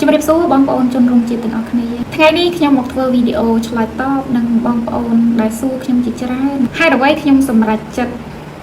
ជំរាបសួរបងប្អូនជនរួមជាតិទាំងអស់គ្នាថ្ងៃនេះខ្ញុំមកធ្វើវីដេអូឆ្លើយតបនឹងបងប្អូនដែលសួរខ្ញុំជាច្រើនហើយអ្វីខ្ញុំសម្រេចចិត្ត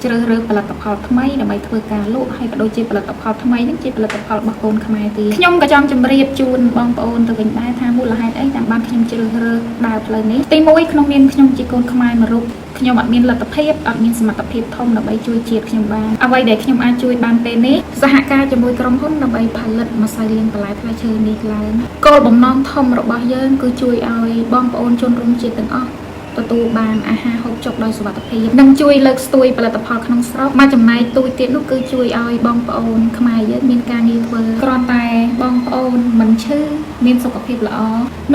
ជ្រើសរើសផលិតផលថ្មីដើម្បីធ្វើការលក់ហើយក៏ដូចជាផលិតផលថ្មីនឹងជាផលិតផលរបស់កូនខ្មែរទៀតខ្ញុំក៏ចង់ជម្រាបជូនបងប្អូនទៅវិញដែរថាមូលហេតុអីដែលបានខ្ញុំជ្រើសរើសដើរផ្លូវនេះទី1ក្នុងនាមខ្ញុំជាកូនខ្មែរមួយរូបខ្ញុំអត់មានលទ្ធភាពអត់មានសមត្ថភាពធំដើម្បីជួយជាតិខ្ញុំបានអ្វីដែលខ្ញុំអាចជួយបានពេលនេះសហការជាមួយក្រុមហ៊ុនដើម្បីផលិតម្សៅលាងបន្លែផ្លែឈើនេះឡើងគោលបំណងធំរបស់យើងគឺជួយឲ្យបងប្អូនជនរួមជាតិទាំងអស់ទទួលបានអាហារហូបចុកដោយសុវត្ថិភាពនិងជួយលើកស្ទួយផលិតផលក្នុងស្រុកមកចំណែកទូចទៀតនោះគឺជួយឲ្យបងប្អូនខ្មែរយើងមានការងារធ្វើគ្រាន់តែបងប្អូនមិនឈឺមានសុខភាពល្អ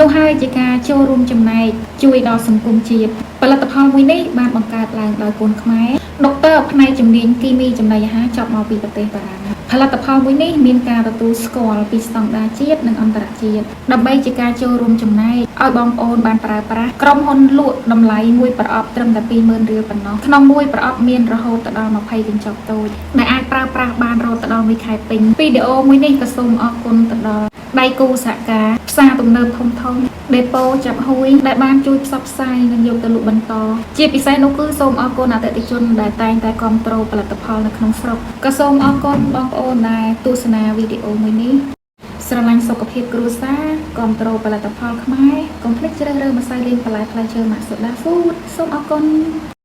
នោះហើយជាការចូលរួមចំណែកជួយដល់សង្គមជាតិផលិតផលមួយនេះបានបង្កើតឡើងដោយកូនខ្មែរដុកទ័រផ្នែកជំនាញគីមីចំណីអាហារចប់មកពីប្រទេសបារាំងផលិតផលមួយនេះមានការទទួលស្គាល់ពីស្តង់ដារជាតិនិងអន្តរជាតិដើម្បីជាការចូលរួមចំណែកឲ្យបងប្អូនបានប្រើប្រាស់ក្រុមហ៊ុនលក់តម្លៃមួយប្រអប់ត្រឹមតែ20000រៀលប៉ុណ្ណោះក្នុងមួយប្រអប់មានរហូតដល់20កញ្ចប់តូចដែលអាចប្រើប្រាស់បានរហូតដល់មួយខែពេញវីដេអូមួយនេះក៏សូមអរគុណទៅដល់ដៃគូសហការផ្សារទំនើបធំដេប៉ូចាប់ហួយដែលបានជួយផ្សព្វផ្សាយនិងយកទៅលក់បន្តជាពិសេសនោះគឺសូមអរគុណអតិថិជនដែលតែងតែគាំទ្រផលិតផលនៅក្នុងស្រុកក៏សូមអរគុណបងប្អូនដែលទស្សនាវីដេអូមួយនេះស្រឡាញ់សុខភាពគ្រួសារគាំទ្រផលិតផលខ្មែរកុំភ្លេចជ្រើសរើសម្សៅលាងបន្លែផ្លែឈើម៉ាក់សូដាហ្វូតសូមអរគុណ